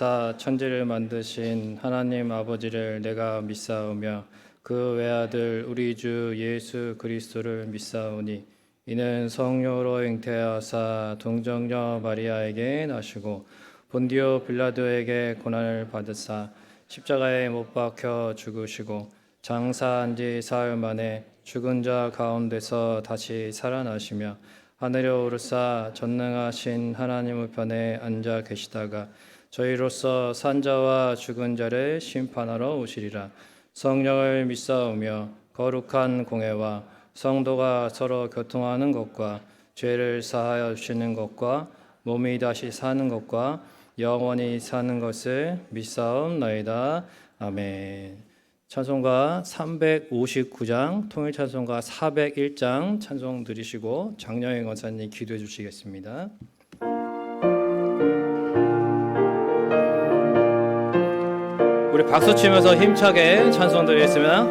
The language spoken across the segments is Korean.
하사 천지를 만드신 하나님 아버지를 내가 믿사오며 그 외아들 우리 주 예수 그리스도를 믿사오니 이는 성령으로 잉태하사 동정녀 마리아에게 나시고 본디오 빌라도에게 고난을 받으사 십자가에 못 박혀 죽으시고 장사한 지 사흘 만에 죽은 자 가운데서 다시 살아나시며 하늘에 오르사 전능하신 하나님 우편에 앉아 계시다가 저희로서 산자와 죽은 자를 심판하러 오시리라. 성령을 믿사오며 거룩한 공회와 성도가 서로 교통하는 것과 죄를 사하여 주시는 것과 몸이 다시 사는 것과 영원히 사는 것을 믿사옵나이다. 아멘. 찬송가 359장, 통일찬송가 401장 찬송 드리시고 장영희 권사님 기도해 주시겠습니다. 우리 박수 치면서 힘차게 찬송 드리겠습니다.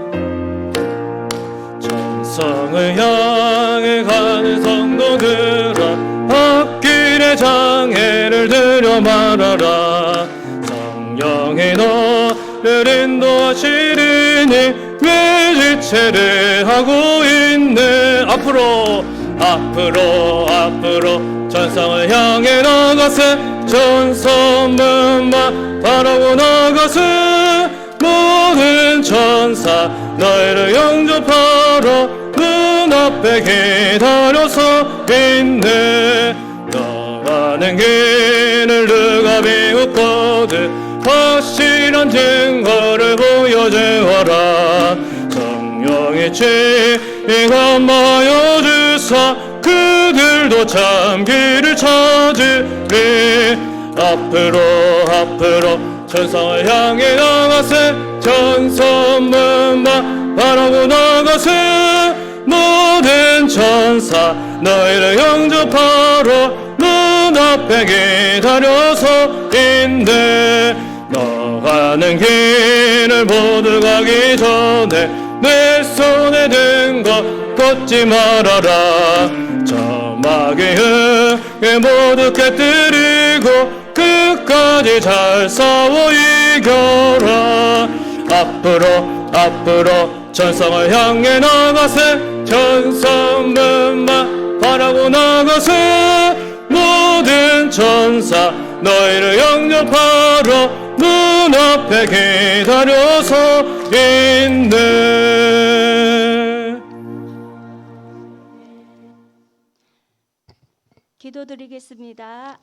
천성을 향해 가는 성도들아, 앞길에 장애를 들여 말하라. 성령의 너를 인도하시리니 왜 지체를 하고 있네. 앞으로 천성을 향해 나가세. 전선문만 바라고 나가세. 모든 천사 너희를 영접하러 눈앞에 기다려서 있네. 너가는 길을 누가 비웃거든 확실한 증거를 보여주어라. 성령의 지감하여 주사 그들도 참 길을 찾으리. 앞으로 천성을 향해 나가세. 전선문만 바라고 나가세. 모든 천사 너희를 영접하러 눈앞에 기다려서 있네. 너가는 길을 모두 가기 전에 내 손에 든 것 걷지 말아라. 저마귀 흙에 모두 깨뜨리고 끝까지 잘 싸워 이겨라. 앞으로 천성을 향해 나가세. 전선문만 바라고 나가세. 모든 천사 너희를 영접하러 눈앞에 기다려서 있네. 기도드리겠습니다.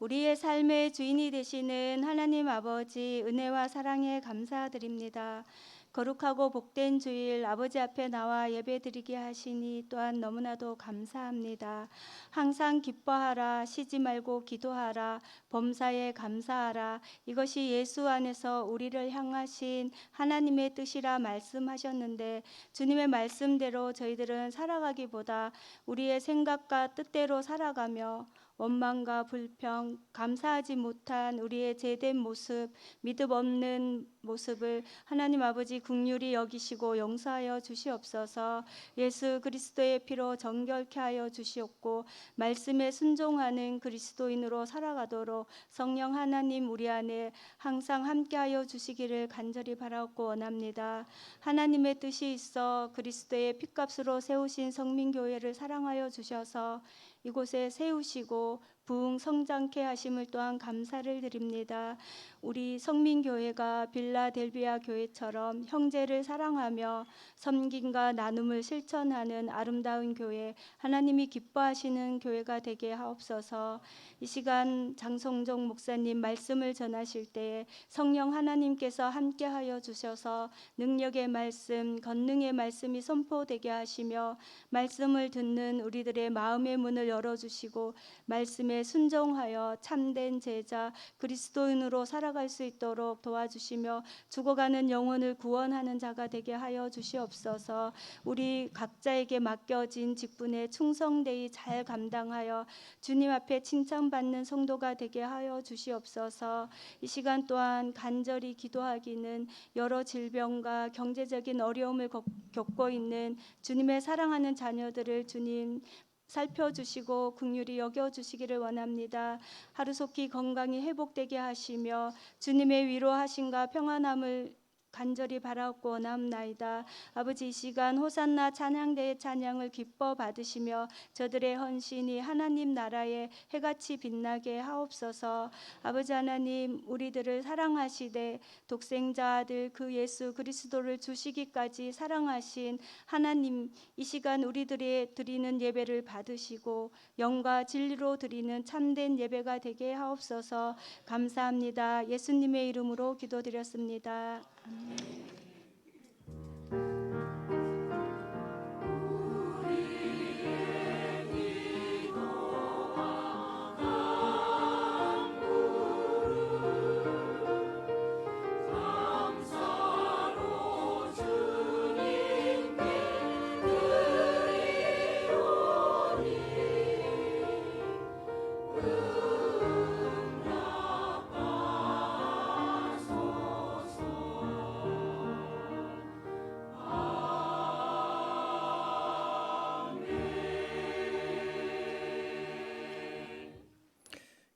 우리의 삶의 주인이 되시는 하나님 아버지, 은혜와 사랑에 감사드립니다. 거룩하고 복된 주일 아버지 앞에 나와 예배드리게 하시니 또한 너무나도 감사합니다. 항상 기뻐하라, 쉬지 말고 기도하라, 범사에 감사하라. 이것이 예수 안에서 우리를 향하신 하나님의 뜻이라 말씀하셨는데, 주님의 말씀대로 저희들은 살아가기보다 우리의 생각과 뜻대로 살아가며 원망과 불평, 감사하지 못한 우리의 죄된 모습, 믿음 없는 모습을 하나님 아버지 긍휼히 여기시고 용서하여 주시옵소서. 예수 그리스도의 피로 정결케 하여 주시옵고 말씀에 순종하는 그리스도인으로 살아가도록 성령 하나님 우리 안에 항상 함께하여 주시기를 간절히 바라고 원합니다. 하나님의 뜻이 있어 그리스도의 핏값으로 세우신 성민교회를 사랑하여 주셔서 이곳에 세우시고 부흥 성장케 하심을 또한 감사를 드립니다. 우리 성민교회가 빌라델비아 교회처럼 형제를 사랑하며 섬김과 나눔을 실천하는 아름다운 교회, 하나님이 기뻐하시는 교회가 되게 하옵소서. 이 시간 장성종 목사님 말씀을 전하실 때에 성령 하나님께서 함께하여 주셔서 능력의 말씀, 권능의 말씀이 선포되게 하시며 말씀을 듣는 우리들의 마음의 문을 열어주시고 말씀에 순종하여 참된 제자 그리스도인으로 살아갈 수 있도록 도와주시며 죽어가는 영혼을 구원하는 자가 되게 하여 주시옵소서. 우리 각자에게 맡겨진 직분에 충성되이 잘 감당하여 주님 앞에 칭찬받는 성도가 되게 하여 주시옵소서. 이 시간 또한 간절히 기도하기는 여러 질병과 경제적인 어려움을 겪고 있는 주님의 사랑하는 자녀들을 주님 살펴주시고 긍휼히 여겨주시기를 원합니다. 하루속히 건강이 회복되게 하시며 주님의 위로하심과 평안함을 간절히 바라옵고 원함나이다. 아버지, 이 시간 호산나 찬양대의 찬양을 기뻐 받으시며 저들의 헌신이 하나님 나라에 해같이 빛나게 하옵소서. 아버지 하나님, 우리들을 사랑하시되 독생자 아들 그 예수 그리스도를 주시기까지 사랑하신 하나님, 이 시간 우리들이 드리는 예배를 받으시고 영과 진리로 드리는 참된 예배가 되게 하옵소서. 감사합니다. 예수님의 이름으로 기도드렸습니다.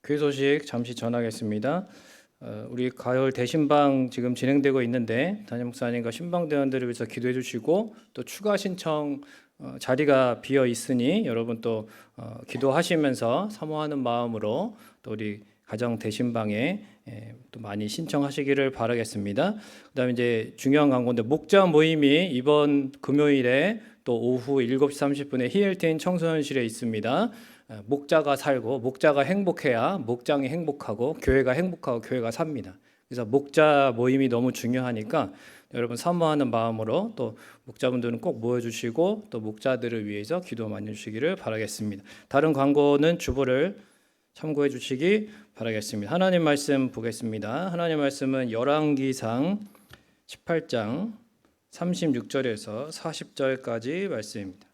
교회 소식 잠시 전하겠습니다. 우리 가을 대신방 지금 진행되고 있는데 담임 목사님과 신방대원들을 위해서 기도해 주시고 또 추가 신청 자리가 비어 있으니 여러분 또 기도하시면서 사모하는 마음으로 또 우리 가정 대신방에 또 많이 신청하시기를 바라겠습니다. 그다음에 이제 중요한 광고인데 목자 모임이 이번 금요일에 또 오후 7시 30분에 히엘테인 청소년실에 있습니다. 목자가 살고 목자가 행복해야 목장이 행복하고 교회가 행복하고 교회가 삽니다. 그래서 목자 모임이 너무 중요하니까 여러분 사모하는 마음으로 또 목자분들은 꼭 모여주시고 또 목자들을 위해서 기도 많이 해주시기를 바라겠습니다. 다른 광고는 주보를 참고해 주시기 바라겠습니다. 하나님 말씀 보겠습니다. 하나님 말씀은 열왕기상 18장 36절에서 40절까지 말씀입니다.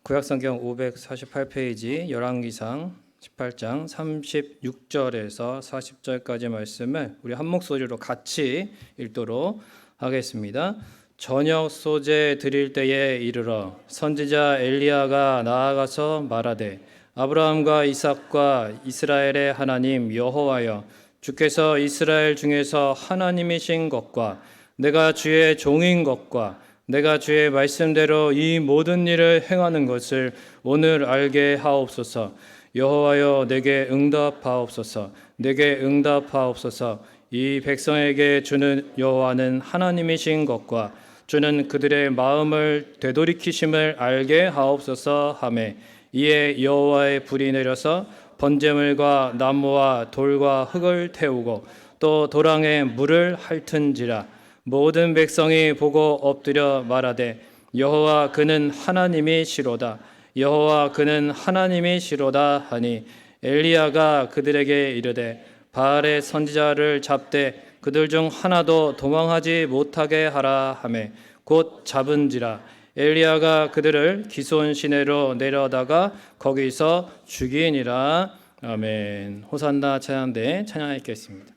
구약성경 548페이지 열왕기상 18장 36절에서 40절까지 말씀을 우리 한 목소리로 같이 읽도록 하겠습니다. 저녁 소재 드릴 때에 이르러 선지자 엘리야가 나아가서 말하되 아브라함과 이삭과 이스라엘의 하나님 여호와여, 주께서 이스라엘 중에서 하나님이신 것과 내가 주의 종인 것과 내가 주의 말씀대로 이 모든 일을 행하는 것을 오늘 알게 하옵소서. 여호와여, 내게 응답하옵소서. 내게 응답하옵소서. 이 백성에게 주는 여호와는 하나님이신 것과 주는 그들의 마음을 되돌이키심을 알게 하옵소서 하매, 이에 여호와의 불이 내려서 번제물과 나무와 돌과 흙을 태우고 또 도랑에 물을 핥은지라. 모든 백성이 보고 엎드려 말하되 여호와 그는 하나님이시로다. 여호와 그는 하나님이시로다 하니, 엘리야가 그들에게 이르되 바알의 선지자를 잡되 그들 중 하나도 도망하지 못하게 하라 하매 곧 잡은지라. 엘리야가 그들을 기손 시내로 내려다가 거기서 죽이니라. 아멘. 호산나 찬양대 찬양하겠습니다.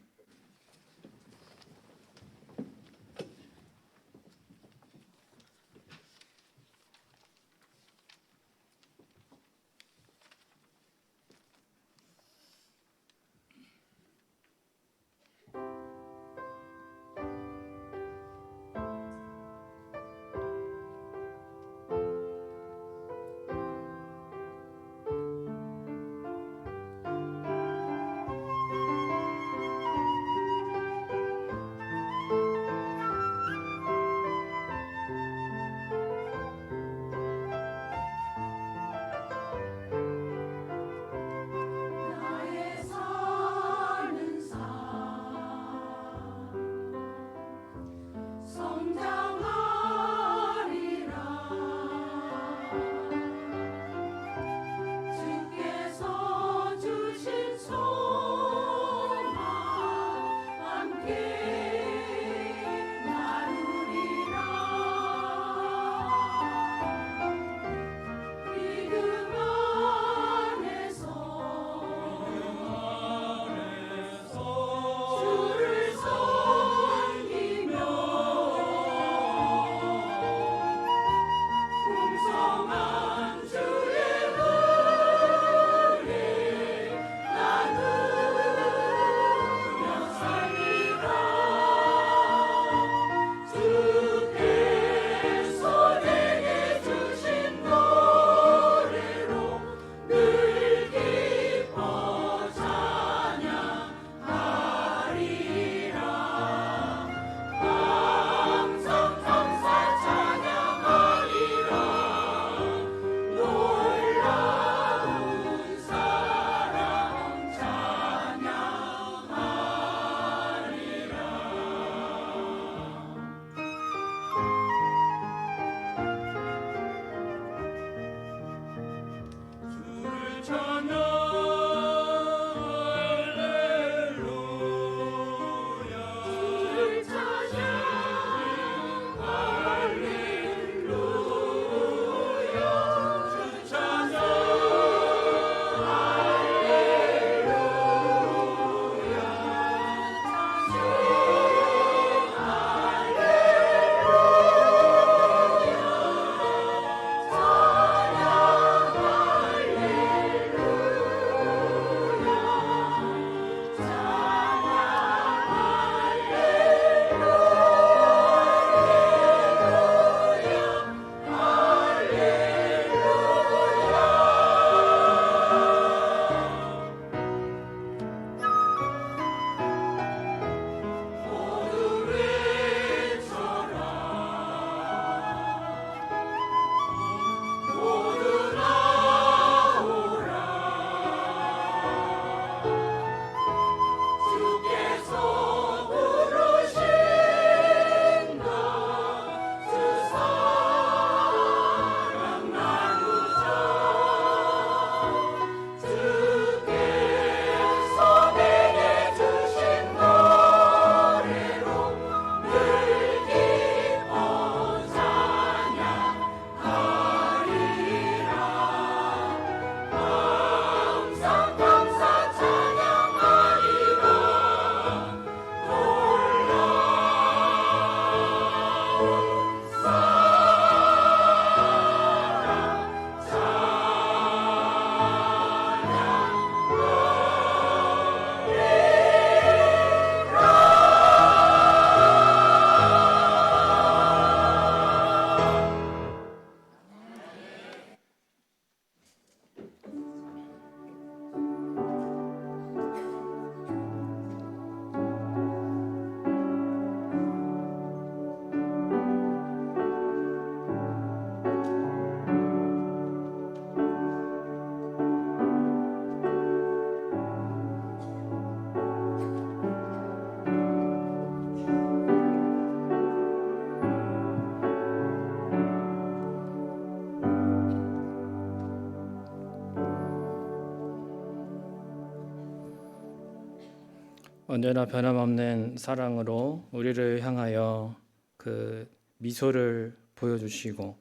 언제나 변함없는 사랑으로 우리를 향하여 그 미소를 보여주시고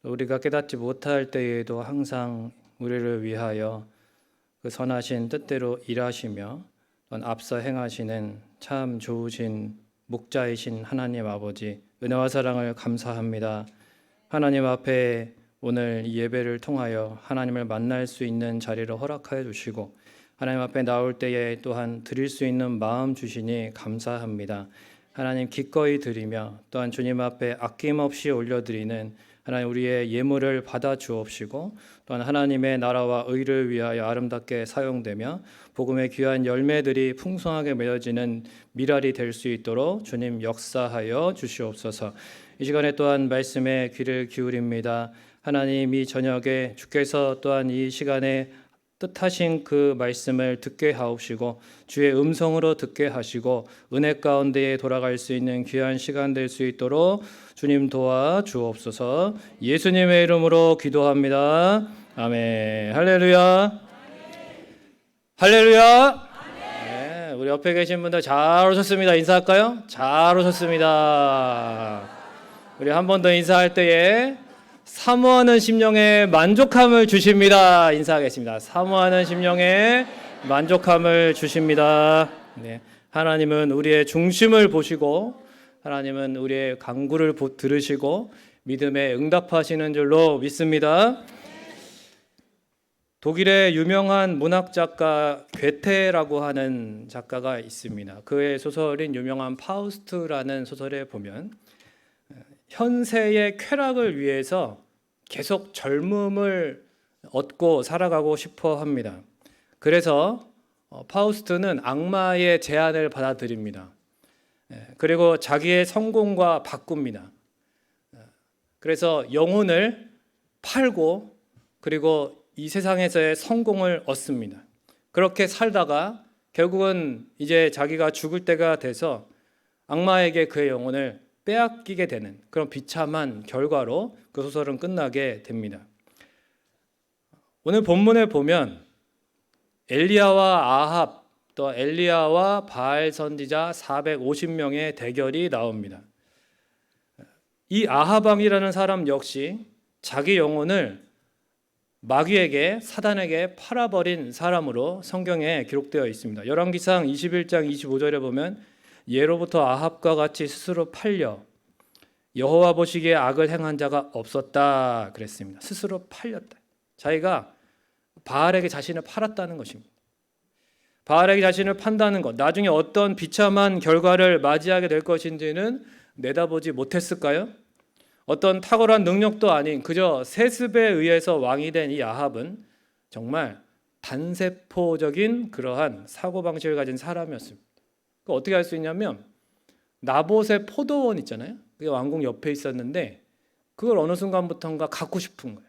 우리가 깨닫지 못할 때에도 항상 우리를 위하여 그 선하신 뜻대로 일하시며 또한 앞서 행하시는 참 좋으신 목자이신 하나님 아버지 은혜와 사랑을 감사합니다. 하나님 앞에 오늘 이 예배를 통하여 하나님을 만날 수 있는 자리를 허락하여 주시고 하나님 앞에 나올 때에 또한 드릴 수 있는 마음 주시니 감사합니다. 하나님 기꺼이 드리며 또한 주님 앞에 아낌없이 올려드리는 하나님 우리의 예물을 받아 주옵시고 또한 하나님의 나라와 의를 위하여 아름답게 사용되며 복음의 귀한 열매들이 풍성하게 맺어지는 미랄이 될 수 있도록 주님 역사하여 주시옵소서. 이 시간에 또한 말씀에 귀를 기울입니다. 하나님 이 저녁에 주께서 또한 이 시간에 뜻하신 그 말씀을 듣게 하옵시고 주의 음성으로 듣게 하시고 은혜 가운데에 돌아갈 수 있는 귀한 시간 될 수 있도록 주님 도와 주옵소서. 예수님의 이름으로 기도합니다. 아멘. 할렐루야. 할렐루야. 네, 우리 옆에 계신 분들 잘 오셨습니다. 인사할까요? 잘 오셨습니다. 우리 한 번 더 인사할 때에 사모하는 심령에 만족함을 주십니다. 인사하겠습니다. 사모하는 심령에 만족함을 주십니다. 네, 하나님은 우리의 중심을 보시고 하나님은 우리의 간구를 들으시고 믿음에 응답하시는 줄로 믿습니다. 독일의 유명한 문학 작가 괴테라고 하는 작가가 있습니다. 그의 소설인 유명한 파우스트라는 소설에 보면 현세의 쾌락을 위해서 계속 젊음을 얻고 살아가고 싶어 합니다. 그래서 파우스트는 악마의 제안을 받아들입니다. 그리고 자기의 성공과 바꿉니다. 그래서 영혼을 팔고 그리고 이 세상에서의 성공을 얻습니다. 그렇게 살다가 결국은 이제 자기가 죽을 때가 돼서 악마에게 그의 영혼을 빼앗기게 되는 그런 비참한 결과로 그 소설은 끝나게 됩니다. 오늘 본문에 보면 엘리야와 아합 또 엘리야와 바알 선지자 450명의 대결이 나옵니다. 이 아합 왕이라는 사람 역시 자기 영혼을 마귀에게 사단에게 팔아버린 사람으로 성경에 기록되어 있습니다. 열왕기상 21장 25절에 보면 예로부터 아합과 같이 스스로 팔려 여호와 보시기에 악을 행한 자가 없었다 그랬습니다. 스스로 팔렸다. 자기가 바알에게 자신을 팔았다는 것입니다. 바알에게 자신을 판다는 것, 나중에 어떤 비참한 결과를 맞이하게 될 것인지는 내다보지 못했을까요? 어떤 탁월한 능력도 아닌 그저 세습에 의해서 왕이 된 이 아합은 정말 단세포적인 그러한 사고방식을 가진 사람이었습니다. 어떻게 할 수 있냐면 나봇의 포도원 있잖아요. 그게 왕궁 옆에 있었는데 그걸 어느 순간부터인가 갖고 싶은 거예요.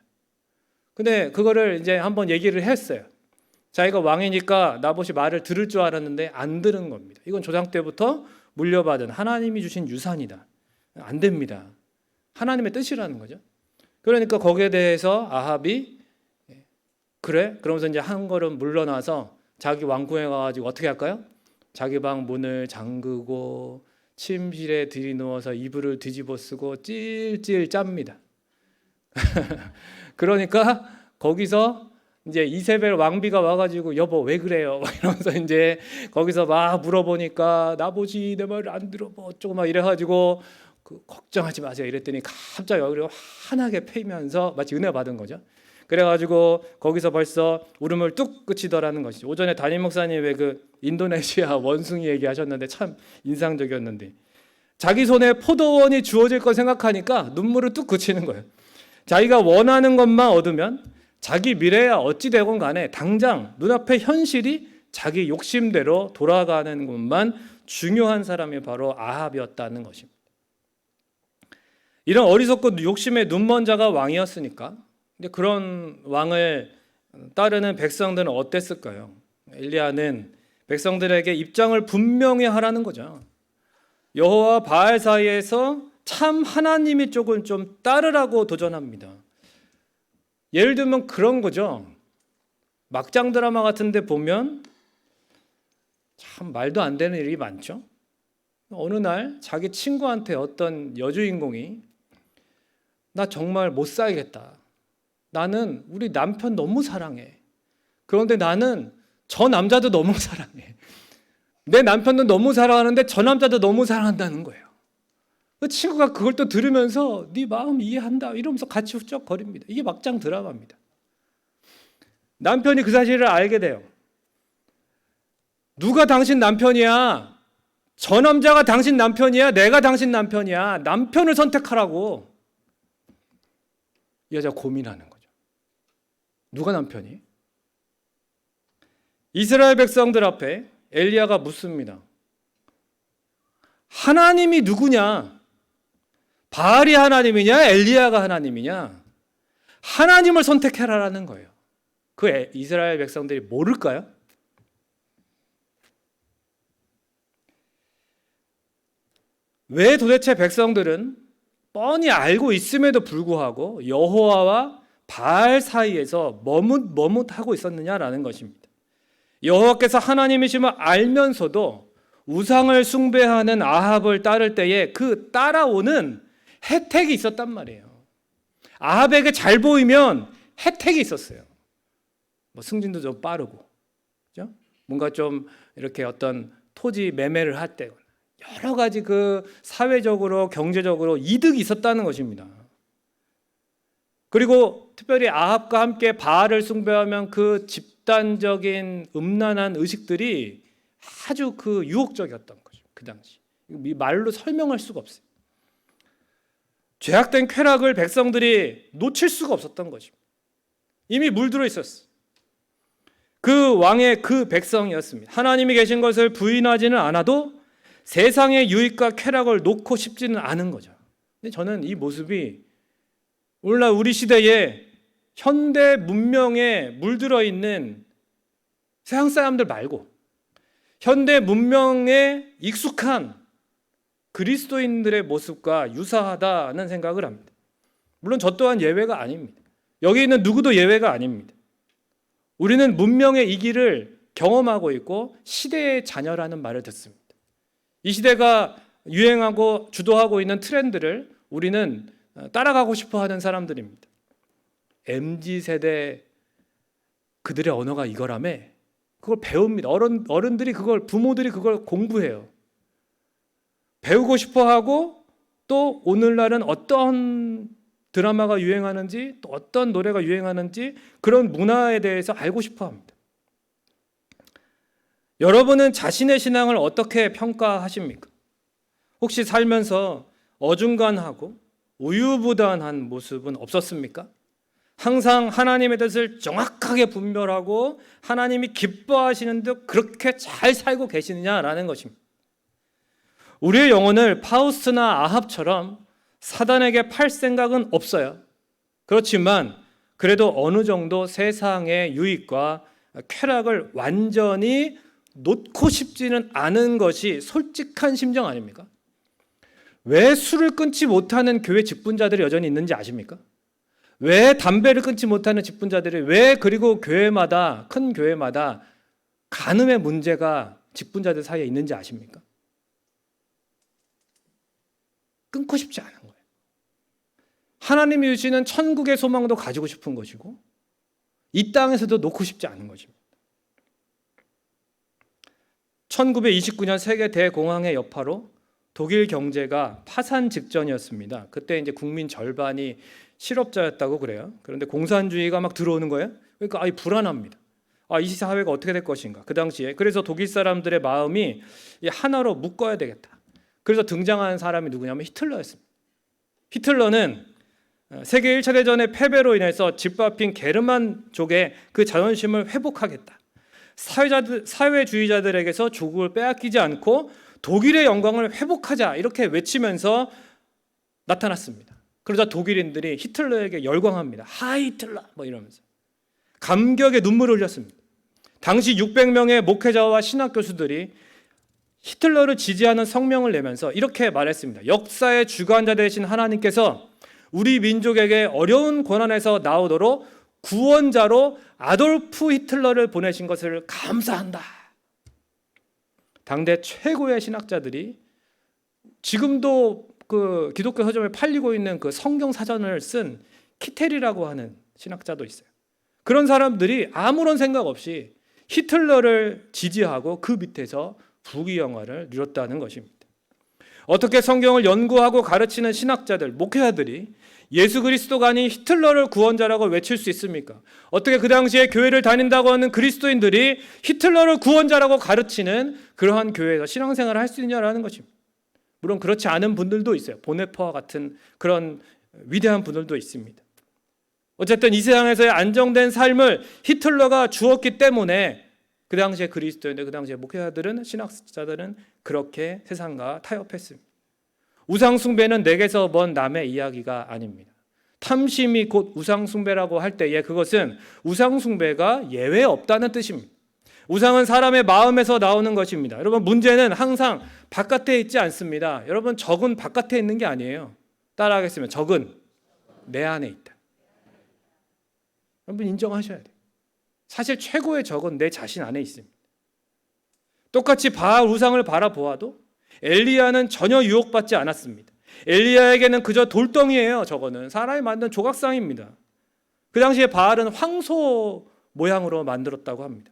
근데 그거를 이제 한번 얘기를 했어요. 자기가 왕이니까 나봇이 말을 들을 줄 알았는데 안 들은 겁니다. 이건 조상 때부터 물려받은 하나님이 주신 유산이다. 안 됩니다. 하나님의 뜻이라는 거죠. 그러니까 거기에 대해서 아합이 그래? 그러면서 이제 한 걸음 물러나서 자기 왕궁에 가가지고 어떻게 할까요? 자기 방 문을 잠그고 침실에 들이누워서 이불을 뒤집어 쓰고 찔찔 짭니다. 그러니까 거기서 이제 이세벨 왕비가 와가지고 여보 왜 그래요? 막 이러면서 이제 거기서 막 물어보니까 나보지 내 말을 안 들어 뭐 어쩌고 막 이래가지고 걱정하지 마세요 이랬더니 갑자기 얼굴이 환하게 패이면서 마치 은혜 받은 거죠. 그래가지고 거기서 벌써 울음을 뚝 그치더라는 것이죠. 오전에 담임 목사님 왜 그 인도네시아 원숭이 얘기하셨는데 참 인상적이었는데 자기 손에 포도원이 주어질 거 생각하니까 눈물을 뚝 그치는 거예요. 자기가 원하는 것만 얻으면 자기 미래야 어찌 되건 간에 당장 눈앞의 현실이 자기 욕심대로 돌아가는 것만 중요한 사람이 바로 아합이었다는 것입니다. 이런 어리석고 욕심에 눈먼 자가 왕이었으니까 근데 그런 왕을 따르는 백성들은 어땠을까요? 엘리야는 백성들에게 입장을 분명히 하라는 거죠. 여호와 바알 사이에서 참 하나님이 쪽을 좀 따르라고 도전합니다. 예를 들면 그런 거죠. 막장 드라마 같은 데 보면 참 말도 안 되는 일이 많죠. 어느 날 자기 친구한테 어떤 여주인공이 나 정말 못 살겠다. 나는 우리 남편 너무 사랑해. 그런데 나는 저 남자도 너무 사랑해. 내 남편도 너무 사랑하는데 저 남자도 너무 사랑한다는 거예요. 그 친구가 그걸 또 들으면서 네 마음 이해한다 이러면서 같이 훌쩍거립니다. 이게 막장 드라마입니다. 남편이 그 사실을 알게 돼요. 누가 당신 남편이야? 저 남자가 당신 남편이야? 내가 당신 남편이야? 남편을 선택하라고. 이 여자가 고민하는 거죠. 누가 남편이? 이스라엘 백성들 앞에 엘리야가 묻습니다. 하나님이 누구냐? 바알이 하나님이냐? 엘리야가 하나님이냐? 하나님을 선택해라라는 거예요. 그 이스라엘 백성들이 모를까요? 왜 도대체 백성들은 뻔히 알고 있음에도 불구하고 여호와와 바알 사이에서 머뭇하고 있었느냐라는 것입니다. 여호와께서 하나님이심을 알면서도 우상을 숭배하는 아합을 따를 때에 그 따라오는 혜택이 있었단 말이에요. 아합에게 잘 보이면 혜택이 있었어요. 뭐 승진도 좀 빠르고, 그죠? 뭔가 좀 이렇게 어떤 토지 매매를 할 때 여러 가지 그 사회적으로 경제적으로 이득이 있었다는 것입니다. 그리고 특별히 아합과 함께 바알을 숭배하면 그 집단적인 음란한 의식들이 아주 그 유혹적이었던 거죠. 그 당시 말로 설명할 수가 없어요. 죄악된 쾌락을 백성들이 놓칠 수가 없었던 거죠. 이미 물들어 있었어. 그 왕의 그 백성이었습니다. 하나님이 계신 것을 부인하지는 않아도 세상의 유익과 쾌락을 놓고 싶지는 않은 거죠. 근데 저는 이 모습이 오늘날 우리 시대에 현대 문명에 물들어 있는 세상 사람들 말고 현대 문명에 익숙한 그리스도인들의 모습과 유사하다는 생각을 합니다. 물론 저 또한 예외가 아닙니다. 여기 있는 누구도 예외가 아닙니다. 우리는 문명의 이 길을 경험하고 있고 시대의 자녀라는 말을 듣습니다. 이 시대가 유행하고 주도하고 있는 트렌드를 우리는 따라가고 싶어 하는 사람들입니다. MZ세대 그들의 언어가 이거라며 그걸 배웁니다. 어른들이 그걸, 부모들이 그걸 공부해요. 배우고 싶어 하고 또 오늘날은 어떤 드라마가 유행하는지 또 어떤 노래가 유행하는지 그런 문화에 대해서 알고 싶어 합니다. 여러분은 자신의 신앙을 어떻게 평가하십니까? 혹시 살면서 어중간하고 우유부단한 모습은 없었습니까? 항상 하나님의 뜻을 정확하게 분별하고 하나님이 기뻐하시는 듯 그렇게 잘 살고 계시느냐라는 것입니다. 우리의 영혼을 파우스트나 아합처럼 사단에게 팔 생각은 없어요. 그렇지만 그래도 어느 정도 세상의 유익과 쾌락을 완전히 놓고 싶지는 않은 것이 솔직한 심정 아닙니까? 왜 술을 끊지 못하는 교회 직분자들이 여전히 있는지 아십니까? 왜 담배를 끊지 못하는 직분자들이 왜 그리고 교회마다 큰 교회마다 간음의 문제가 직분자들 사이에 있는지 아십니까? 끊고 싶지 않은 거예요. 하나님이 주시는 천국의 소망도 가지고 싶은 것이고 이 땅에서도 놓고 싶지 않은 것입니다. 1929년 세계 대공황의 여파로 독일 경제가 파산 직전이었습니다. 그때 이제 국민 절반이 실업자였다고 그래요. 그런데 공산주의가 막 들어오는 거예요. 그러니까 불안합니다. 이 사회가 어떻게 될 것인가. 그 당시에 그래서 독일 사람들의 마음이 하나로 묶어야 되겠다. 그래서 등장한 사람이 누구냐면 히틀러였습니다. 히틀러는 세계 1차 대전의 패배로 인해서 짓밟힌 게르만족의 그 자존심을 회복하겠다. 사회주의자들에게서 조국을 빼앗기지 않고 독일의 영광을 회복하자 이렇게 외치면서 나타났습니다. 그러자 독일인들이 히틀러에게 열광합니다. 하이 히틀러 뭐 이러면서 감격의 눈물을 흘렸습니다. 당시 600명의 목회자와 신학 교수들이 히틀러를 지지하는 성명을 내면서 이렇게 말했습니다. 역사의 주관자 되신 하나님께서 우리 민족에게 어려운 고난에서 나오도록 구원자로 아돌프 히틀러를 보내신 것을 감사한다. 당대 최고의 신학자들이 지금도 그 기독교 서점에 팔리고 있는 그 성경 사전을 쓴 키텔이라고 하는 신학자도 있어요. 그런 사람들이 아무런 생각 없이 히틀러를 지지하고 그 밑에서 부귀영화를 누렸다는 것입니다. 어떻게 성경을 연구하고 가르치는 신학자들, 목회자들이 예수 그리스도가 아닌 히틀러를 구원자라고 외칠 수 있습니까? 어떻게 그 당시에 교회를 다닌다고 하는 그리스도인들이 히틀러를 구원자라고 가르치는 그러한 교회에서 신앙생활을 할 수 있냐라는 것입니다. 물론 그렇지 않은 분들도 있어요. 보네퍼와 같은 그런 위대한 분들도 있습니다. 어쨌든 이 세상에서의 안정된 삶을 히틀러가 주었기 때문에 그 당시에 그리스도인들, 그 당시에 목회자들은, 신학자들은 그렇게 세상과 타협했습니다. 우상숭배는 내게서 먼 남의 이야기가 아닙니다. 탐심이 곧 우상숭배라고 할 때에 그것은 우상숭배가 예외 없다는 뜻입니다. 우상은 사람의 마음에서 나오는 것입니다. 여러분, 문제는 항상 바깥에 있지 않습니다. 여러분, 적은 바깥에 있는 게 아니에요. 따라하겠습니다. 적은 내 안에 있다. 여러분, 인정하셔야 돼요. 사실 최고의 적은 내 자신 안에 있습니다. 똑같이 바알 우상을 바라보아도 엘리야는 전혀 유혹받지 않았습니다. 엘리야에게는 그저 돌덩이예요. 저거는 사람이 만든 조각상입니다. 그 당시에 바알은 황소 모양으로 만들었다고 합니다.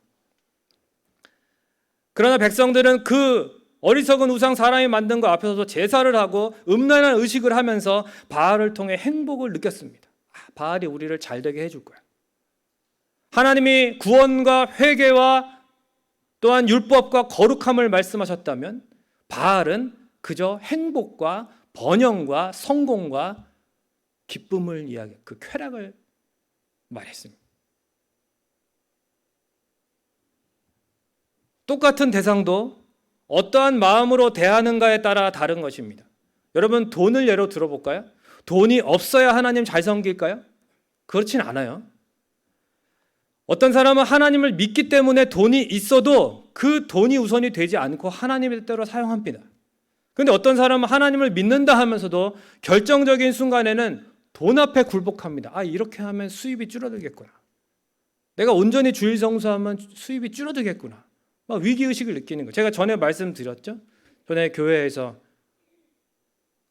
그러나 백성들은 그 어리석은 우상 사람이 만든 거 앞에서도 제사를 하고 음란한 의식을 하면서 바알을 통해 행복을 느꼈습니다. 바알이 우리를 잘되게 해줄 거야. 하나님이 구원과 회개와 또한 율법과 거룩함을 말씀하셨다면 바알은 그저 행복과 번영과 성공과 기쁨을 이야기, 그 쾌락을 말했습니다. 똑같은 대상도 어떠한 마음으로 대하는가에 따라 다른 것입니다. 여러분, 돈을 예로 들어볼까요? 돈이 없어야 하나님 잘 섬길까요? 그렇진 않아요. 어떤 사람은 하나님을 믿기 때문에 돈이 있어도 그 돈이 우선이 되지 않고 하나님의 뜻대로 사용합니다. 그런데 어떤 사람은 하나님을 믿는다 하면서도 결정적인 순간에는 돈 앞에 굴복합니다. 이렇게 하면 수입이 줄어들겠구나. 내가 온전히 주일 성수하면 수입이 줄어들겠구나. 막 위기의식을 느끼는 거예요. 제가 전에 말씀드렸죠. 전에 교회에서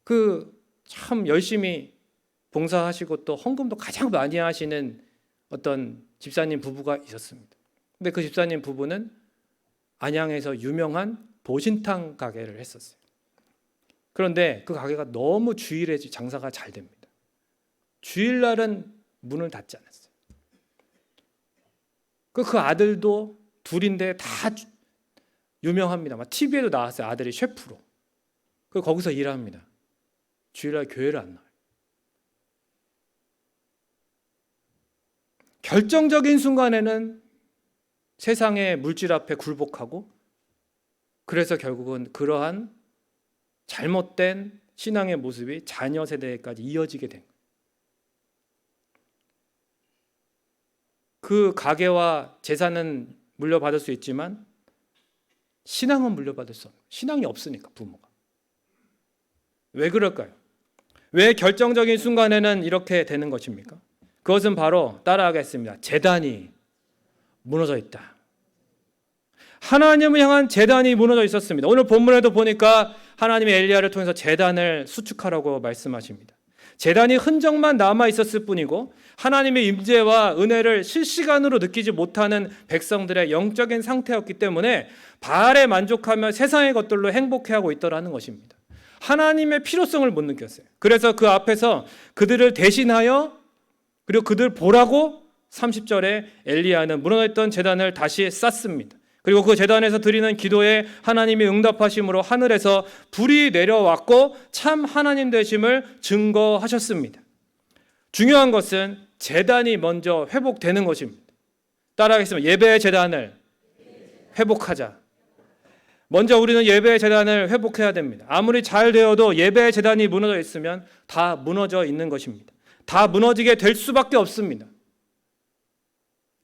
그 참 열심히 봉사하시고 또 헌금도 가장 많이 하시는 어떤 집사님 부부가 있었습니다. 근데 그 집사님 부부는 안양에서 유명한 보신탕 가게를 했었어요. 그런데 그 가게가 너무 주일에 장사가 잘 됩니다. 주일날은 문을 닫지 않았어요. 그 아들도 둘인데 다 유명합니다. TV에도 나왔어요. 아들이 셰프로. 거기서 일합니다. 주일날 교회를 안 나와요. 결정적인 순간에는 세상의 물질 앞에 굴복하고 그래서 결국은 그러한 잘못된 신앙의 모습이 자녀 세대까지 이어지게 된 거예요. 그 가게와 재산은 물려받을 수 있지만 신앙은 물려받을 수 없어요. 신앙이 없으니까 부모가. 왜 그럴까요? 왜 결정적인 순간에는 이렇게 되는 것입니까? 그것은 바로 따라하겠습니다. 제단이 무너져 있다. 하나님을 향한 제단이 무너져 있었습니다. 오늘 본문에도 보니까 하나님이 엘리야를 통해서 제단을 수축하라고 말씀하십니다. 제단이 흔적만 남아 있었을 뿐이고 하나님의 임재와 은혜를 실시간으로 느끼지 못하는 백성들의 영적인 상태였기 때문에 바알에 만족하며 세상의 것들로 행복해하고 있더라는 것입니다. 하나님의 필요성을 못 느꼈어요. 그래서 그 앞에서 그들을 대신하여 그리고 그들 보라고 30절에 엘리야는 무너졌던 제단을 다시 쌓습니다. 그리고 그 제단에서 드리는 기도에 하나님이 응답하심으로 하늘에서 불이 내려왔고 참 하나님 되심을 증거하셨습니다. 중요한 것은 제단이 먼저 회복되는 것입니다. 따라하겠습니다. 예배의 제단을 회복하자. 먼저 우리는 예배의 제단을 회복해야 됩니다. 아무리 잘 되어도 예배의 제단이 무너져 있으면 다 무너져 있는 것입니다. 다 무너지게 될 수밖에 없습니다.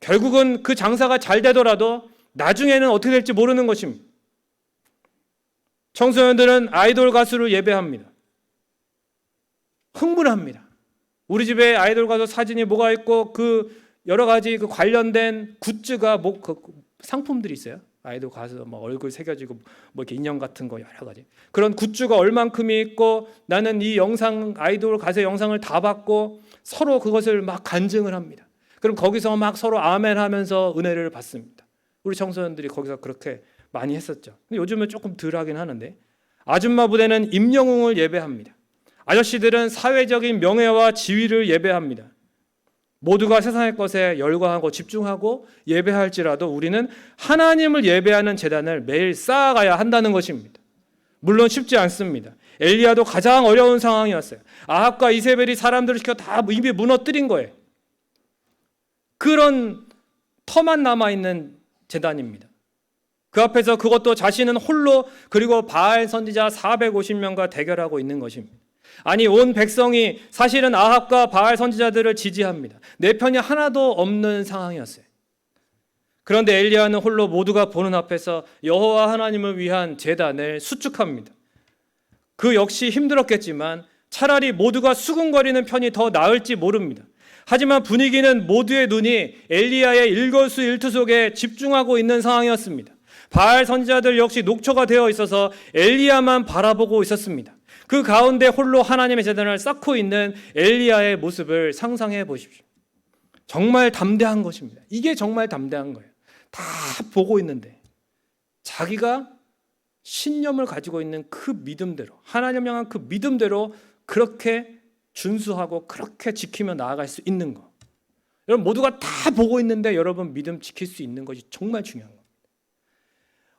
결국은 그 장사가 잘 되더라도 나중에는 어떻게 될지 모르는 것입니다. 청소년들은 아이돌 가수를 예배합니다. 흥분합니다. 우리 집에 아이돌 가수 사진이 뭐가 있고 그 여러 가지 그 관련된 굿즈가 상품들이 있어요. 아이돌 가수 뭐 얼굴 새겨지고 뭐 이렇게 인형 같은 거 여러 가지 그런 굿즈가 얼만큼이 있고 나는 이 영상 아이돌 가수 영상을 다 봤고 서로 그것을 막 간증을 합니다. 그럼 거기서 막 서로 아멘하면서 은혜를 받습니다. 우리 청소년들이 거기서 그렇게 많이 했었죠. 근데 요즘은 조금 덜하긴 하는데 아줌마 부대는 임영웅을 예배합니다. 아저씨들은 사회적인 명예와 지위를 예배합니다. 모두가 세상의 것에 열광하고 집중하고 예배할지라도 우리는 하나님을 예배하는 제단을 매일 쌓아가야 한다는 것입니다. 물론 쉽지 않습니다. 엘리야도 가장 어려운 상황이었어요. 아합과 이세벨이 사람들을 시켜 다 입이 무너뜨린 거예요. 그런 터만 남아있는 제단입니다. 그 앞에서 그것도 자신은 홀로 그리고 바알 선지자 450명과 대결하고 있는 것입니다. 아니 온 백성이 사실은 아합과 바알 선지자들을 지지합니다. 내 편이 하나도 없는 상황이었어요. 그런데 엘리야는 홀로 모두가 보는 앞에서 여호와 하나님을 위한 제단을 수축합니다. 그 역시 힘들었겠지만 차라리 모두가 수군거리는 편이 더 나을지 모릅니다. 하지만 분위기는 모두의 눈이 엘리야의 일거수일투족에 집중하고 있는 상황이었습니다. 바알 선지자들 역시 녹초가 되어 있어서 엘리야만 바라보고 있었습니다. 그 가운데 홀로 하나님의 제단을 쌓고 있는 엘리야의 모습을 상상해 보십시오. 정말 담대한 것입니다. 이게 정말 담대한 거예요. 다 보고 있는데 자기가 신념을 가지고 있는 그 믿음대로 하나님 향한 그 믿음대로 그렇게 준수하고 그렇게 지키며 나아갈 수 있는 것. 여러분 모두가 다 보고 있는데 여러분 믿음 지킬 수 있는 것이 정말 중요한 겁니다.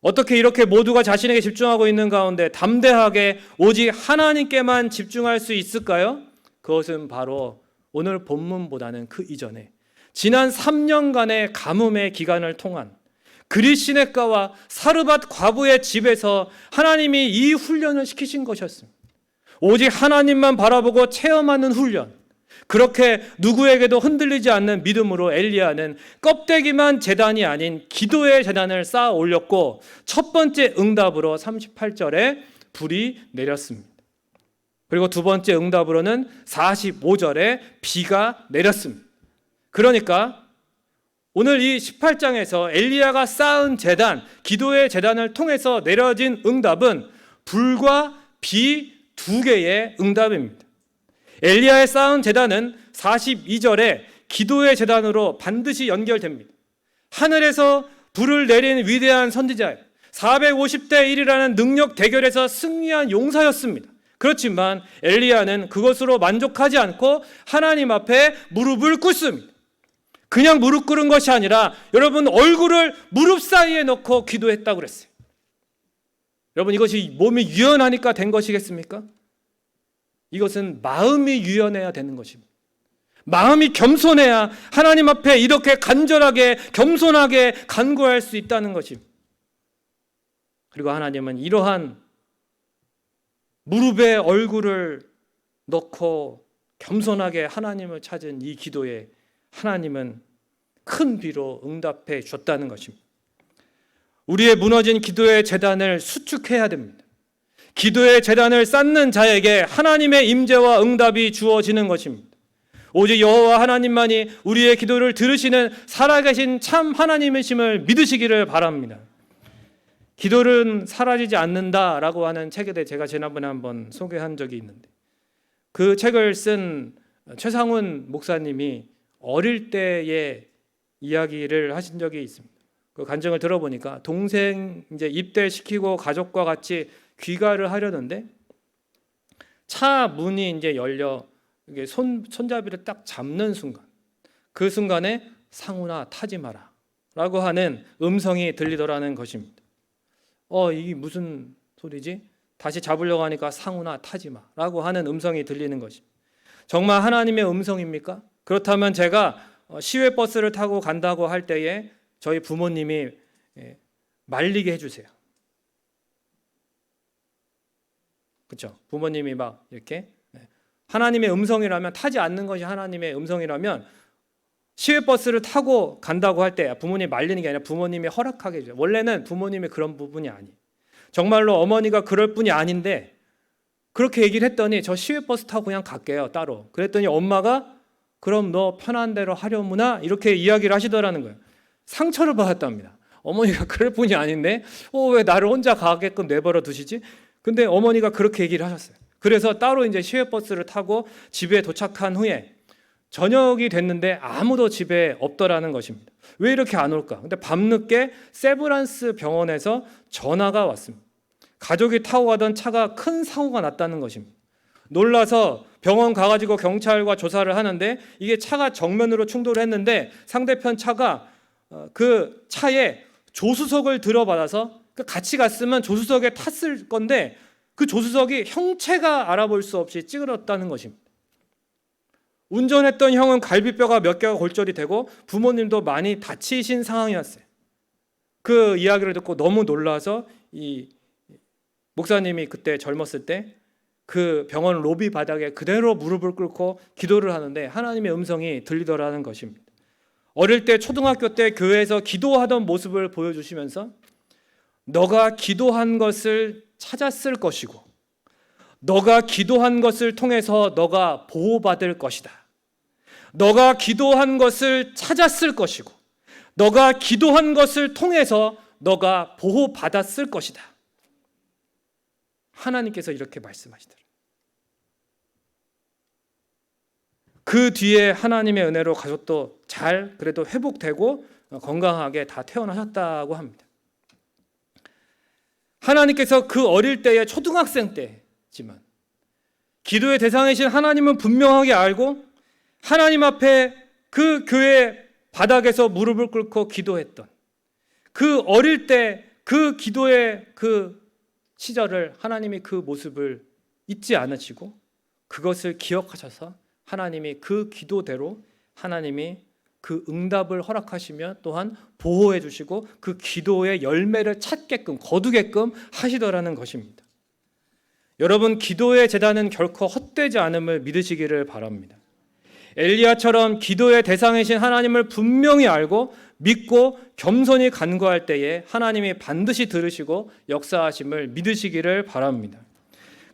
어떻게 이렇게 모두가 자신에게 집중하고 있는 가운데 담대하게 오직 하나님께만 집중할 수 있을까요? 그것은 바로 오늘 본문보다는 그 이전에 지난 3년간의 가뭄의 기간을 통한 그리시네가와 사르밧 과부의 집에서 하나님이 이 훈련을 시키신 것이었습니다. 오직 하나님만 바라보고 체험하는 훈련. 그렇게 누구에게도 흔들리지 않는 믿음으로 엘리야는 껍데기만 제단이 아닌 기도의 제단을 쌓아 올렸고 첫 번째 응답으로 38절에 불이 내렸습니다. 그리고 두 번째 응답으로는 45절에 비가 내렸습니다. 그러니까 오늘 이 18장에서 엘리야가 쌓은 제단, 기도의 제단을 통해서 내려진 응답은 불과 비 두 개의 응답입니다. 엘리야의 쌓은 제단은 42절에 기도의 제단으로 반드시 연결됩니다. 하늘에서 불을 내린 위대한 선지자예요. 450대 1이라는 능력 대결에서 승리한 용사였습니다. 그렇지만 엘리야는 그것으로 만족하지 않고 하나님 앞에 무릎을 꿇습니다. 그냥 무릎 꿇은 것이 아니라 여러분 얼굴을 무릎 사이에 넣고 기도했다고 그랬어요. 여러분 이것이 몸이 유연하니까 된 것이겠습니까? 이것은 마음이 유연해야 되는 것입니다. 마음이 겸손해야 하나님 앞에 이렇게 간절하게 겸손하게 간구할 수 있다는 것입니다. 그리고 하나님은 이러한 무릎에 얼굴을 넣고 겸손하게 하나님을 찾은 이 기도에 하나님은 큰 비로 응답해 주셨다는 것입니다. 우리의 무너진 기도의 제단을 수축해야 됩니다. 기도의 제단을 쌓는 자에게 하나님의 임재와 응답이 주어지는 것입니다. 오직 여호와 하나님만이 우리의 기도를 들으시는 살아계신 참 하나님이심을 믿으시기를 바랍니다. 기도는 사라지지 않는다라고 하는 책에 대해 제가 지난번에 한번 소개한 적이 있는데 그 책을 쓴 최상훈 목사님이 어릴 때의 이야기를 하신 적이 있습니다. 그 간증을 들어보니까 동생 이제 입대시키고 가족과 같이 귀가를 하려는데 차 문이 이제 열려 이게 손잡이를 딱 잡는 순간 그 순간에 상훈아 타지 마라라고 하는 음성이 들리더라는 것입니다. 이게 무슨 소리지? 다시 잡으려고 하니까 상훈아 타지 마라고 하는 음성이 들리는 것입니다. 정말 하나님의 음성입니까? 그렇다면 제가 시외버스를 타고 간다고 할 때에 저희 부모님이 말리게 해주세요. 그렇죠? 부모님이 막 이렇게 하나님의 음성이라면 타지 않는 것이 하나님의 음성이라면 시외버스를 타고 간다고 할 때 부모님이 말리는 게 아니라 부모님이 허락하게 해줘요. 원래는 부모님이 그런 부분이 아니에요. 정말로 어머니가 그럴 뿐이 아닌데 그렇게 얘기를 했더니 저 시외버스 타고 그냥 갈게요 따로. 그랬더니 엄마가 그럼 너 편한 대로 하려무나 이렇게 이야기를 하시더라는 거예요. 상처를 받았답니다. 어머니가 그럴 뿐이 아닌데 왜 나를 혼자 가게끔 내버려 두시지? 근데 어머니가 그렇게 얘기를 하셨어요. 그래서 따로 이제 시외버스를 타고 집에 도착한 후에 저녁이 됐는데 아무도 집에 없더라는 것입니다. 왜 이렇게 안 올까? 근데 밤늦게 세브란스 병원에서 전화가 왔습니다. 가족이 타고 가던 차가 큰 사고가 났다는 것입니다. 놀라서 병원 가가지고 경찰과 조사를 하는데 이게 차가 정면으로 충돌을 했는데 상대편 차가 그 차에 조수석을 들어받아서 같이 갔으면 조수석에 탔을 건데 그 조수석이 형체가 알아볼 수 없이 찌그러졌다는 것입니다. 운전했던 형은 갈비뼈가 몇 개가 골절이 되고 부모님도 많이 다치신 상황이었어요. 그 이야기를 듣고 너무 놀라서 이 목사님이 그때 젊었을 때 그 병원 로비 바닥에 그대로 무릎을 꿇고 기도를 하는데 하나님의 음성이 들리더라는 것입니다. 어릴 때 초등학교 때 교회에서 기도하던 모습을 보여주시면서 너가 기도한 것을 찾았을 것이고 너가 기도한 것을 통해서 너가 보호받을 것이다. 너가 기도한 것을 찾았을 것이고 너가 기도한 것을 통해서 너가 보호받았을 것이다. 하나님께서 이렇게 말씀하시더라. 그 뒤에 하나님의 은혜로 가족도 잘 그래도 회복되고 건강하게 다 태어나셨다고 합니다. 하나님께서 그 어릴 때의 초등학생 때지만 기도의 대상이신 하나님은 분명하게 알고 하나님 앞에 그 교회 바닥에서 무릎을 꿇고 기도했던 그 어릴 때 그 기도의 그 시절을 하나님이 그 모습을 잊지 않으시고 그것을 기억하셔서 하나님이 그 기도대로 하나님이 그 응답을 허락하시며 또한 보호해 주시고 그 기도의 열매를 찾게끔 거두게끔 하시더라는 것입니다. 여러분, 기도의 제단은 결코 헛되지 않음을 믿으시기를 바랍니다. 엘리야처럼 기도의 대상이신 하나님을 분명히 알고 믿고 겸손히 간구할 때에 하나님이 반드시 들으시고 역사하심을 믿으시기를 바랍니다.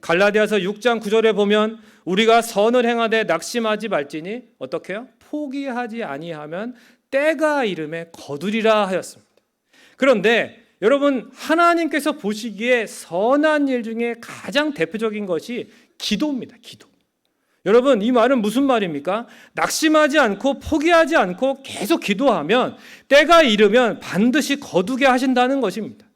갈라디아서 6장 9절에 보면 우리가 선을 행하되 낙심하지 말지니 어떻게 해요? 포기하지 아니하면 때가 이름에 거두리라 하였습니다. 그런데 여러분, 하나님께서 보시기에 선한 일 중에 가장 대표적인 것이 기도입니다. 기도. 여러분, 이 말은 무슨 말입니까? 낙심하지 않고 포기하지 않고 계속 기도하면 때가 이르면 반드시 거두게 하신다는 것입니다.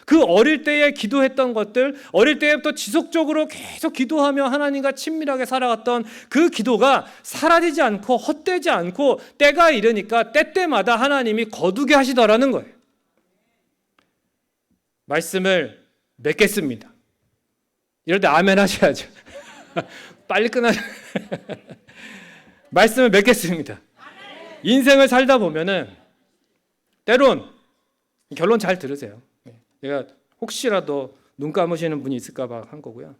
그 어릴 때에 기도했던 것들, 어릴 때부터 지속적으로 계속 기도하며 하나님과 친밀하게 살아갔던 그 기도가 사라지지 않고 헛되지 않고 때가 이르니까 때때마다 하나님이 거두게 하시더라는 거예요. 말씀을 맺겠습니다. 이럴 때 아멘 하셔야죠. 빨리 끝나죠. 말씀을 맺겠습니다. 인생을 살다 보면은 때론 결론 잘 들으세요. 제가 혹시라도 눈 감으시는 분이 있을까 봐 한 거고요.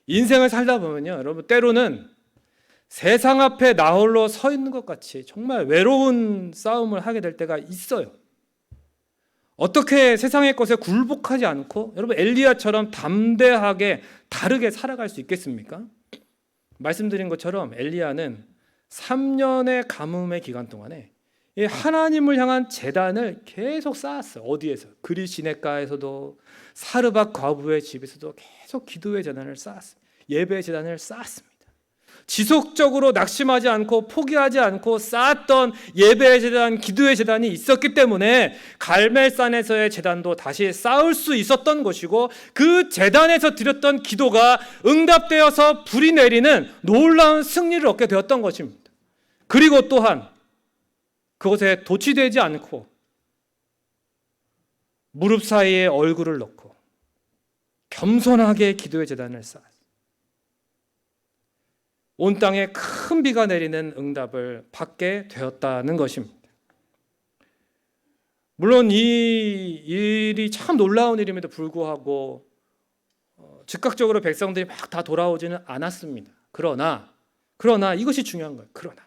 인생을 살다 보면요, 여러분 때로는 세상 앞에 나 홀로 서 있는 것 같이 정말 외로운 싸움을 하게 될 때가 있어요. 어떻게 세상의 것에 굴복하지 않고 여러분 엘리야처럼 담대하게 다르게 살아갈 수 있겠습니까? 말씀드린 것처럼 엘리야는 3년의 가뭄의 기간 동안에 하나님을 향한 제단을 계속 쌓았어요. 어디에서? 그리 시냇가에서도 사르밧 과부의 집에서도 계속 기도의 제단을 쌓았습니다. 예배의 제단을 쌓았습니다. 지속적으로 낙심하지 않고 포기하지 않고 쌓았던 예배의 제단, 기도의 제단이 있었기 때문에 갈멜산에서의 제단도 다시 쌓을 수 있었던 것이고 그 제단에서 드렸던 기도가 응답되어서 불이 내리는 놀라운 승리를 얻게 되었던 것입니다. 그리고 또한 그것에 도취되지 않고 무릎 사이에 얼굴을 넣고 겸손하게 기도의 제단을 쌓았습니다. 온 땅에 큰 비가 내리는 응답을 받게 되었다는 것입니다. 물론 이 일이 참 놀라운 일임에도 불구하고 즉각적으로 백성들이 막 다 돌아오지는 않았습니다. 그러나 이것이 중요한 거예요. 그러나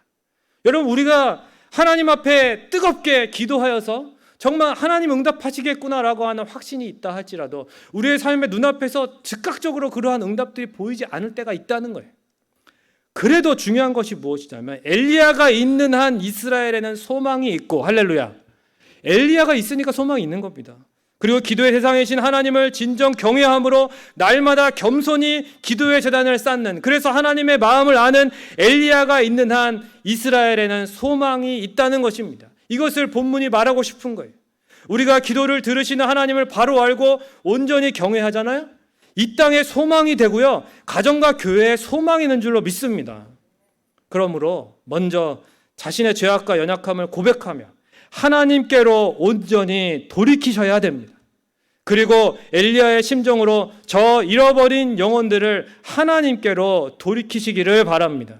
여러분, 우리가 하나님 앞에 뜨겁게 기도하여서 정말 하나님 응답하시겠구나라고 하는 확신이 있다 할지라도 우리의 삶의 눈앞에서 즉각적으로 그러한 응답들이 보이지 않을 때가 있다는 거예요. 그래도 중요한 것이 무엇이냐면 엘리야가 있는 한 이스라엘에는 소망이 있고, 할렐루야, 엘리야가 있으니까 소망이 있는 겁니다. 그리고 기도의 대상이신 하나님을 진정 경외함으로 날마다 겸손히 기도의 제단을 쌓는, 그래서 하나님의 마음을 아는 엘리야가 있는 한 이스라엘에는 소망이 있다는 것입니다. 이것을 본문이 말하고 싶은 거예요. 우리가 기도를 들으시는 하나님을 바로 알고 온전히 경외하잖아요. 이 땅에 소망이 되고요, 가정과 교회에 소망이 있는 줄로 믿습니다. 그러므로 먼저 자신의 죄악과 연약함을 고백하며 하나님께로 온전히 돌이키셔야 됩니다. 그리고 엘리야의 심정으로 저 잃어버린 영혼들을 하나님께로 돌이키시기를 바랍니다.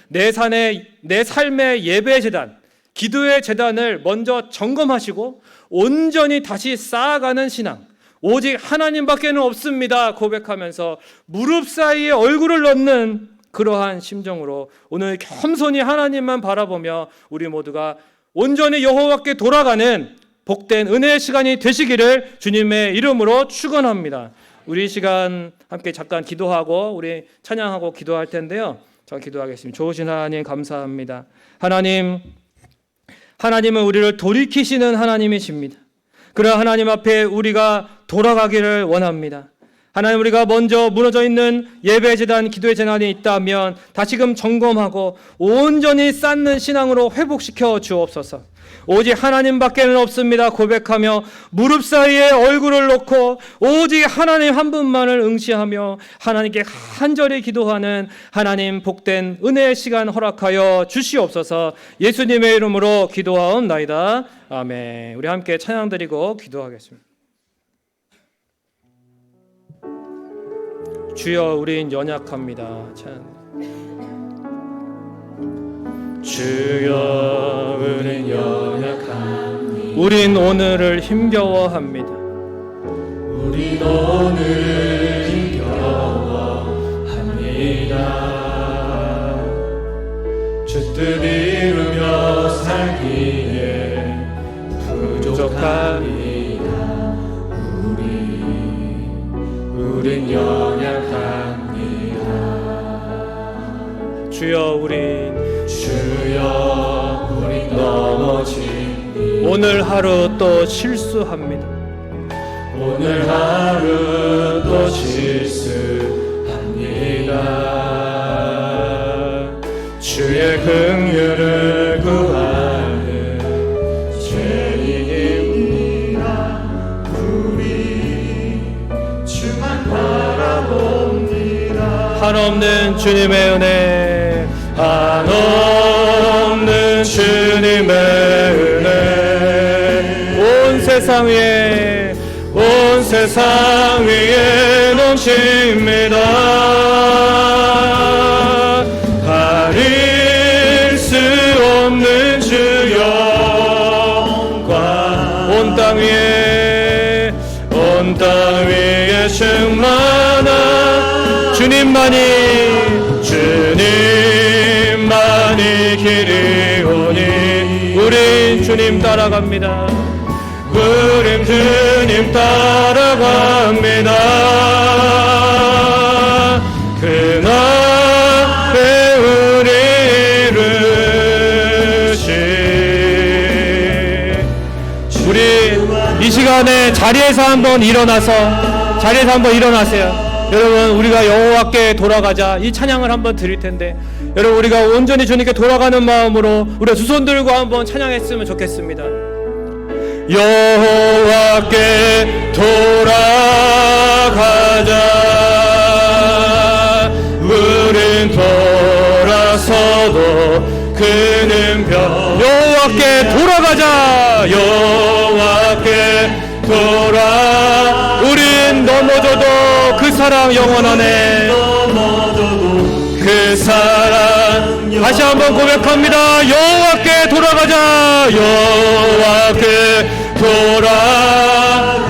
내 삶의 예배 제단, 기도의 제단을 먼저 점검하시고 온전히 다시 쌓아가는 신앙, 오직 하나님밖에는 없습니다 고백하면서 무릎 사이에 얼굴을 넣는 그러한 심정으로 오늘 겸손히 하나님만 바라보며 우리 모두가 온전히 여호와께 돌아가는 복된 은혜의 시간이 되시기를 주님의 이름으로 축원합니다. 우리 이 시간 함께 잠깐 기도하고 우리 찬양하고 기도할 텐데요. 저 기도하겠습니다. 좋으신 하나님 감사합니다. 하나님은 우리를 돌이키시는 하나님이십니다. 그러나 하나님 앞에 우리가 돌아가기를 원합니다. 하나님, 우리가 먼저 무너져 있는 예배 제단, 기도의 제단이 있다면 다시금 점검하고 온전히 쌓는 신앙으로 회복시켜 주옵소서. 오직 하나님밖에는 없습니다 고백하며 무릎 사이에 얼굴을 놓고 오직 하나님 한 분만을 응시하며 하나님께 간절히 기도하는 하나님 복된 은혜의 시간 허락하여 주시옵소서. 예수님의 이름으로 기도하옵나이다. 아멘. 우리 함께 찬양 드리고 기도하겠습니다. 주여, 우린 연약합니다. 주여, 우린 연약합니다. 우린 오늘을 힘겨워합니다. 우린 오늘 힘겨워합니다. 주 뜻 이루며 살기에 부족합니다. 우린 연약합니다. 주여, 우린 넘어집니다. 오늘 하루 또 실수합니다. 오늘 하루 또 실수합니다. 주의 긍휼을 구하는 죄인입니다. 우리 주만 바라봅니다. 한없는 주님의 은혜, 한없는 주님의 은혜, 온 세상 위에 넘칩니다. 가릴 수 없는 주 영광, 온 땅 위에 충만한 주님만이 길이 오니 우린 주님 따라갑니다. 우린 주님 따라갑니다. 그날에 우리 우리 이 시간에 자리에서 한번 일어나세요. 여러분, 우리가 여호와께 돌아가자 이 찬양을 한번 드릴 텐데, 여러분, 우리가 온전히 주님께 돌아가는 마음으로 우리가 두 손 들고 한번 찬양했으면 좋겠습니다. 여호와께 돌아가자. 우린 돌아서도 그는 여호와께 돌아가자. 여호와께 우린 넘어져도 그 사랑 영원하네. 그 사랑 다시 한번 고백합니다. 여호와께 돌아가자. 여호와께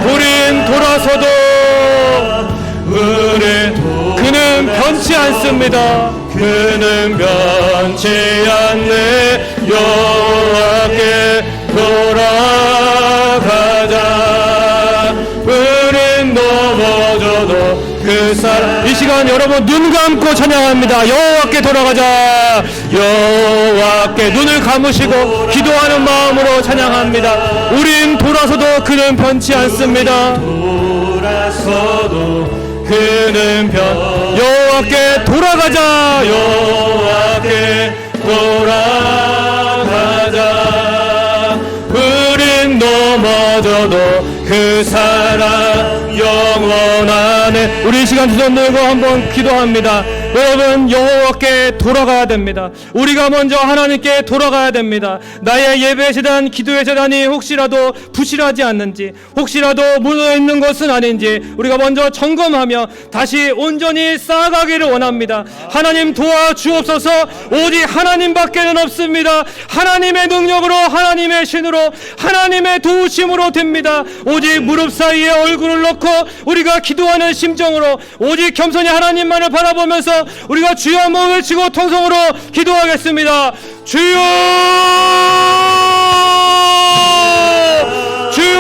우린 돌아서도 그는 변치 않습니다. 그는 변치 않네. 여호와께 돌아가자. 우린 넘어져도 그 사랑. 이 시간 여러분 눈 감고 찬양합니다. 여호와께 돌아가자. 찬양합니다. 여호와께 눈을 감으시고 기도하는 마음으로 찬양합니다. 우린 돌아서도 그는 변치 않습니다. 돌아서도 그는 여호와께 돌아가자. 여호와께 돌아가자. 우린 넘어져도 그 사랑 영원하네. 우리 시간 두 손 들고 한번 기도합니다. 여러분, 여호와께 돌아가야 됩니다. 우리가 먼저 하나님께 돌아가야 됩니다. 나의 예배 재단, 기도의 재단이 혹시라도 부실하지 않는지, 혹시라도 무너져 있는 것은 아닌지 우리가 먼저 점검하며 다시 온전히 쌓아가기를 원합니다. 하나님 도와주옵소서. 오직 하나님밖에는 없습니다. 하나님의 능력으로, 하나님의 신으로, 하나님의 도우심으로 됩니다. 오직 무릎 사이에 얼굴을 넣고 우리가 기도하는 심정으로 오직 겸손히 하나님만을 바라보면서 우리가 주여 한번 외치고 통성으로 기도하겠습니다. 주여, 주여.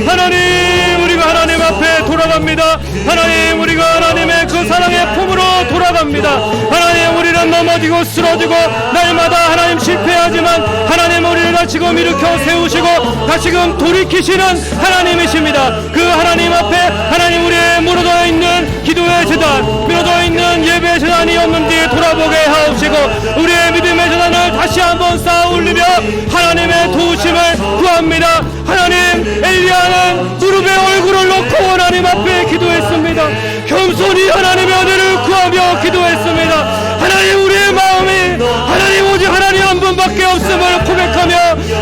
하나님, 우리가 하나님 앞에 돌아갑니다. 하나님, 우리가 하나님의 그 사랑의 품으로 돌아갑니다. 하나님, 우리는 넘어지고 쓰러지고 날마다 하나님 실패하지만 하나님 우리를 다시금 일으켜 세우시고 다시금 돌이키시는 하나님이십니다. 그 하나님 앞에 하나님 우리의 무너져 있는 기도의 재단, 무너져 있는 예배의 재단이 없는지 돌아보게 하옵시고 우리의 믿음의 재단을 다시 한번 쌓아 올리며 하나님의 도우심을 구합니다. 하나님, 엘리야는 무릎에 얼굴을 놓고 하나님 앞에 기도했습니다. 겸손히 하나님의 은혜를 구하며 기도했습니다. 하나님, 우리의 마음이 하나님 오직 하나님 한 분밖에 없음을 고백하며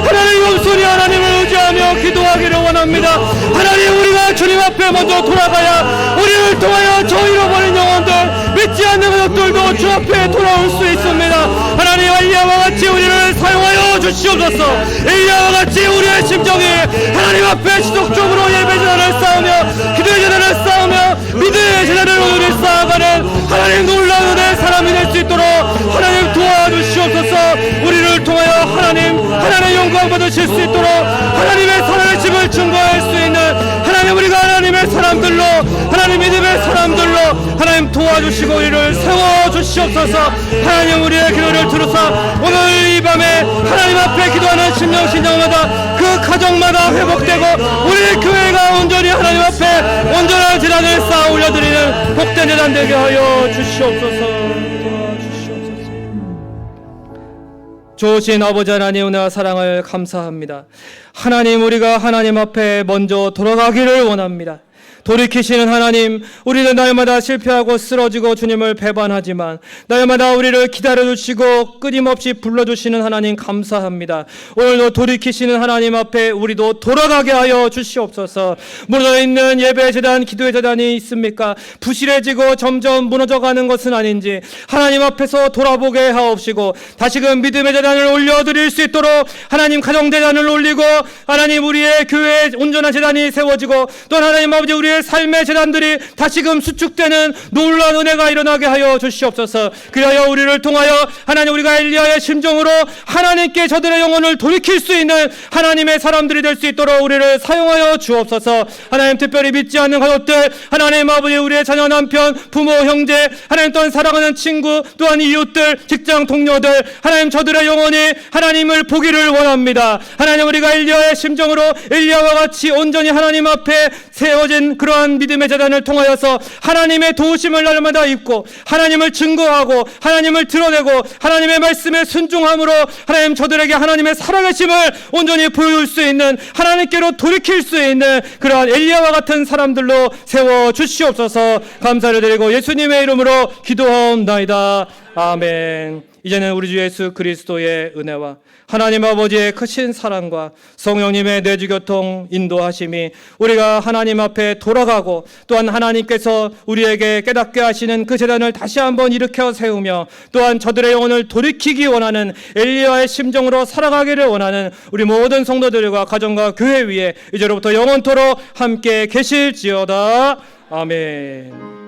하나님 겸손히 하나님을 의지하며 기도하기를 원합니다. 하나님, 우리가 주님 앞에 먼저 돌아가야 우리를 통하여 저 잃어버린 영혼들, 믿지 않는 것들도 주 앞에 돌아올 수 있습니다. 하나님, 엘리야와 같이 우리를 사용하여 주시옵소서. 엘리야와 같이 우리의 심정이 하나님 앞에 지속적으로 예배 재단을 쌓으며 기도의 재단을 쌓으며 믿음의 재단을 우리 쌓아가는 하나님 놀라운 은혜의 사람이 될 수 있도록 하나님 도와주시옵소서. 우리를 통하여 하나님의 영광 받으실 수 있도록 하나님의 사랑의 집을 증거할 수 있는 하나님, 우리가 하나님의 사람들로, 하나님 믿음의 사람들로 하나님 도와주시고 우리를 세워주시옵소서. 하나님, 우리의 기도를 들으사 오늘 이 밤에 하나님 앞에 기도하는 신령마다 그 가정마다 회복되고 우리 교회가 온전히 하나님 앞에 온전한 재단을 쌓아 올려드리는 복된 재단 되게 하여 주시옵소서. 좋으신 아버지 하나님 은혜와 사랑을 감사합니다. 하나님, 우리가 하나님 앞에 먼저 돌아가기를 원합니다. 돌이키시는 하나님, 우리는 날마다 실패하고 쓰러지고 주님을 배반하지만 날마다 우리를 기다려주시고 끊임없이 불러주시는 하나님 감사합니다. 오늘도 돌이키시는 하나님 앞에 우리도 돌아가게 하여 주시옵소서. 무너져있는 예배 재단, 기도의 재단이 있습니까? 부실해지고 점점 무너져가는 것은 아닌지 하나님 앞에서 돌아보게 하옵시고 다시금 믿음의 재단을 올려드릴 수 있도록 하나님 가정 재단을 올리고 하나님 우리의 교회의 온전한 재단이 세워지고 또 하나님 아버지 우리의 삶의 재단들이 다시금 수축되는 놀라운 은혜가 일어나게 하여 주시옵소서. 그리하여 우리를 통하여 하나님, 우리가 엘리야의 심정으로 하나님께 저들의 영혼을 돌이킬 수 있는 하나님의 사람들이 될 수 있도록 우리를 사용하여 주옵소서. 하나님, 특별히 믿지 않는 가족들, 하나님 아버지 우리의 자녀, 남편, 부모, 형제, 하나님 또한 사랑하는 친구, 또한 이웃들, 직장 동료들, 하나님 저들의 영혼이 하나님을 보기를 원합니다. 하나님, 우리가 엘리야의 심정으로 엘리야와 같이 온전히 하나님 앞에 세워진 그러한 믿음의 재단을 통하여서 하나님의 도우심을 날마다 입고 하나님을 증거하고 하나님을 드러내고 하나님의 말씀에 순종함으로 하나님 저들에게 하나님의 살아계심을 온전히 보여줄 수 있는, 하나님께로 돌이킬 수 있는 그러한 엘리야와 같은 사람들로 세워주시옵소서. 감사를 드리고 예수님의 이름으로 기도하옵나이다. 아멘. 이제는 우리 주 예수 그리스도의 은혜와 하나님 아버지의 크신 사랑과 성령님의 내주교통 인도하심이 우리가 하나님 앞에 돌아가고 또한 하나님께서 우리에게 깨닫게 하시는 그 재단을 다시 한번 일으켜 세우며 또한 저들의 영혼을 돌이키기 원하는 엘리야의 심정으로 살아가기를 원하는 우리 모든 성도들과 가정과 교회 위에 이제로부터 영원토록 함께 계실지어다. 아멘.